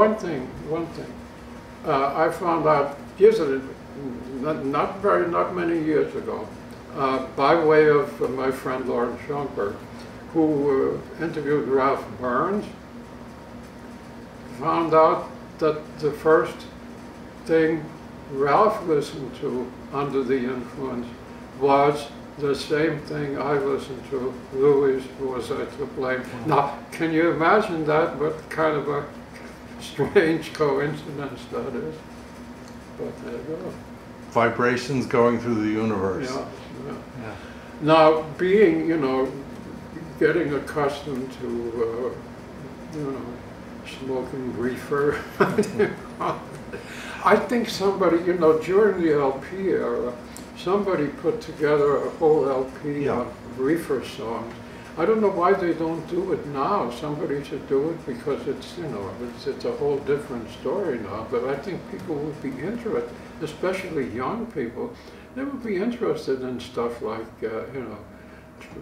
one thing. I found out years ago, not many years ago, by way of my friend Lawrence Schomburg, who interviewed Ralph Burns, found out that the first thing Ralph listened to under the influence was the same thing I listened to. Louis, was I to blame? Now, can you imagine that? What kind of a strange coincidence that is? But there you go. Vibrations going through the universe. Yeah. Now, being, getting accustomed to, smoking reefer. I think somebody, during the LP era, somebody put together a whole LP of reefer songs. I don't know why they don't do it now. Somebody should do it because it's, it's a whole different story now. But I think people would be interested, especially young people, they would be interested in stuff like,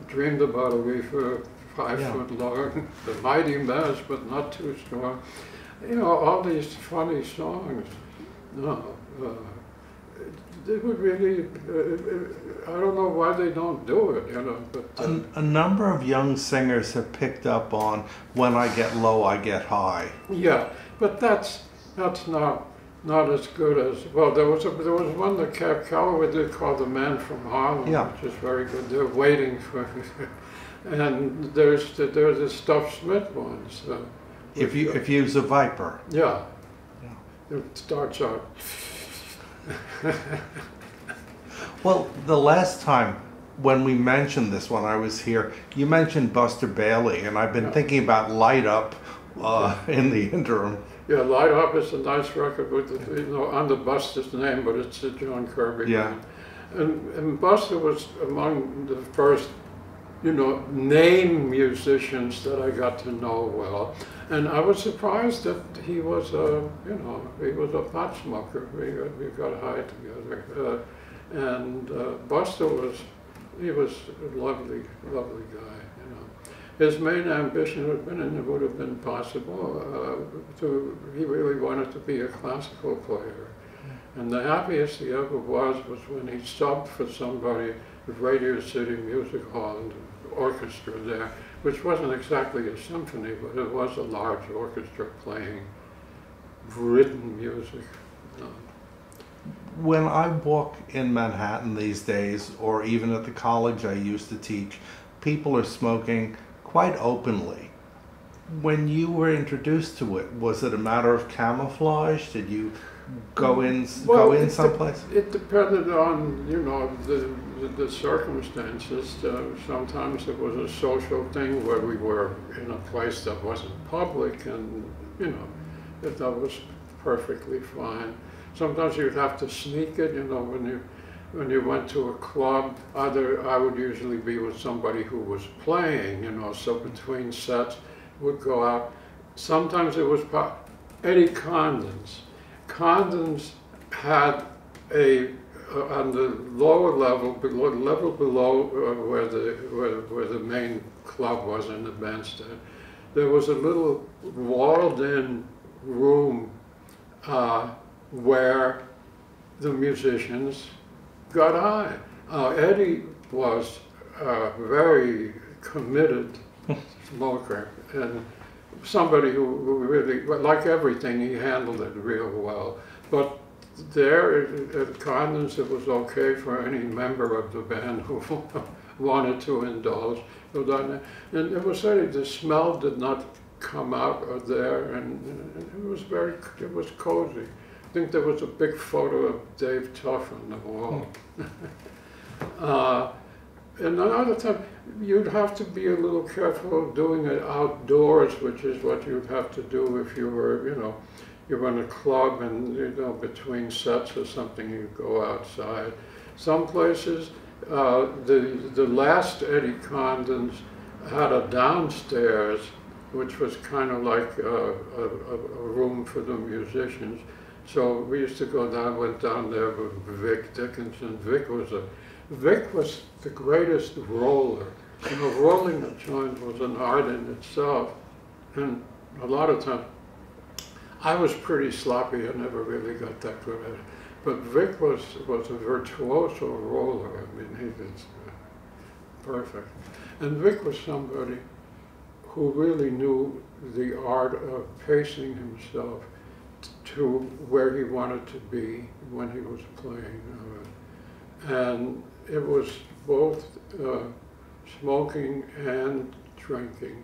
Dreamed About a Reefer, 5 Foot Long, The Mighty Mess, but not too strong. All these funny songs. No, they would really, I don't know why they don't do it, but... A number of young singers have picked up on When I Get Low, I Get High. Yeah, but that's not as good as, well, there was one that Calloway did called The Man from Harlem, which is very good. They're waiting for, and there's the Stuff Smith ones. If you's a Viper. Yeah. It starts out. Well, the last time when we mentioned this when I was here, you mentioned Buster Bailey, and I've been thinking about Light Up in the interim. Yeah, Light Up is a nice record with, under Buster's name, but it's a John Kirby. Yeah. And Buster was among the first, name musicians that I got to know well. And I was surprised that he was a, he was a pot smoker. We got high together. Buster he was a lovely, lovely guy, His main ambition would have been, and it would have been possible, he really wanted to be a classical player. And the happiest he ever was when he subbed for somebody at Radio City Music Hall and the orchestra there, which wasn't exactly a symphony, but it was a large orchestra playing written music. When I walk in Manhattan these days, or even at the college I used to teach, people are smoking quite openly. When you were introduced to it, was it a matter of camouflage? Did you go in someplace? It depended on, the circumstances. Sometimes it was a social thing where we were in a place that wasn't public, and that was perfectly fine. Sometimes you'd have to sneak it, when you went to a club. Either I would usually be with somebody who was playing, so between sets would go out. Sometimes it was Eddie Condon's. Condon's had on the lower level, below where the main club was in the bandstand, there was a little walled-in room where the musicians got high. Eddie was a very committed smoker, and somebody who really, like everything, he handled it real well. But there at Condon's, it was okay for any member of the band who wanted to indulge. And it was said the smell did not come out of there, and it was cozy. I think there was a big photo of Dave Tuff on the wall. And another time, you'd have to be a little careful of doing it outdoors, which is what you'd have to do if you were, you're in a club and, between sets or something, you go outside. Some places, the last Eddie Condon's had a downstairs, which was kind of like a room for the musicians. So we used to go down, went down there with Vic Dickinson. Vic was the greatest roller. Rolling the joint was an art in itself. And a lot of times, I was pretty sloppy. I never really got that good at it. But Vic was a virtuoso roller. I mean, he was perfect. And Vic was somebody who really knew the art of pacing himself to where he wanted to be when he was playing. And it was both smoking and drinking,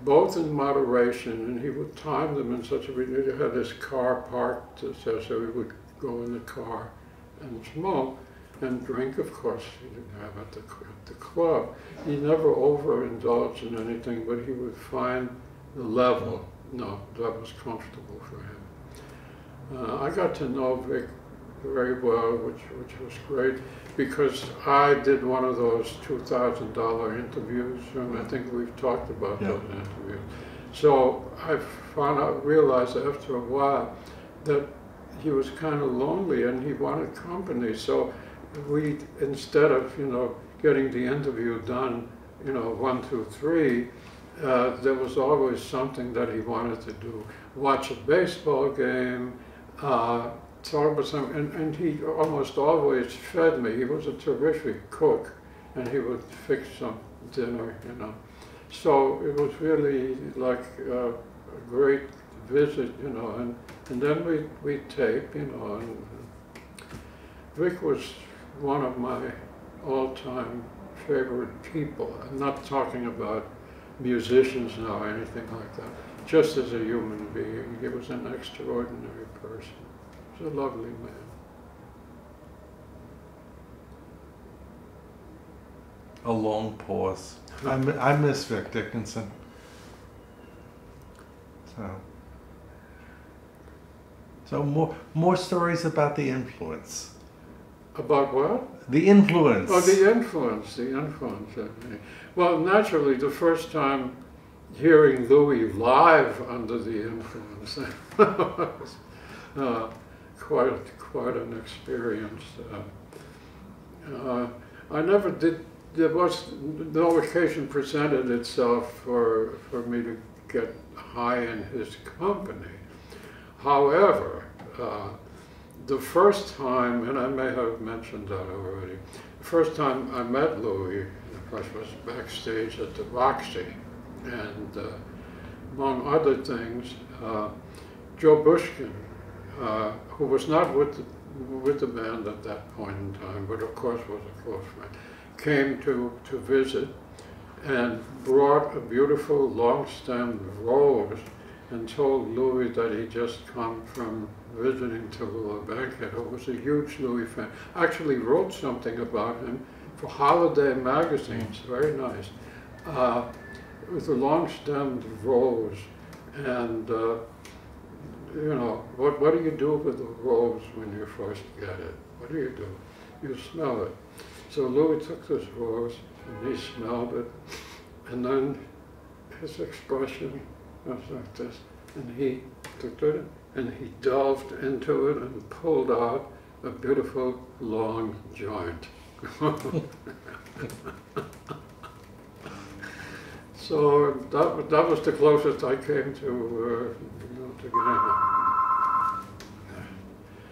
both in moderation, and he would time them in such a way. He had his car parked, so he would go in the car and smoke, and drink, of course, he didn't have at the club. He never overindulged in anything, but he would find the level, that was comfortable for him. I got to know Vic very well, which was great, because I did one of those $2,000 interviews, and I think we've talked about those interviews. So I realized after a while that he was kind of lonely and he wanted company. So we, instead of, getting the interview done, 1, 2, 3, there was always something that he wanted to do. Watch a baseball game, talk about something, and he almost always fed me. He was a terrific cook, and he would fix some dinner, So it was really like a great visit, and then we tape, and Vic was one of my all-time favorite people. I'm not talking about musicians now or anything like that. Just as a human being, he was an extraordinary person. He was a lovely man. A long pause. I miss Vic Dickinson. So more stories about the influence. About what? The influence. Oh, the influence. Well, naturally, the first time hearing Louis live under the influence was quite an experience. I never did. There was no occasion presented itself for me to get high in his company. However, the first time, and I may have mentioned that already, the first time I met Louis, of course, was backstage at the Roxy, and among other things, Joe Bushkin, who was not with the band at that point in time, but of course was a close friend, came to visit and brought a beautiful long-stemmed rose and told Louis that he'd just come from visiting Tallulah Bankhead, who was a huge Louis fan. Actually wrote something about him for Holiday magazines, very nice. It was a long-stemmed rose, and what do you do with a rose when you first get it? What do? You smell it. So Louis took this rose and he smelled it, and then his expression was like this, and he took it and he delved into it and pulled out a beautiful long joint. So that was the closest I came to getting it.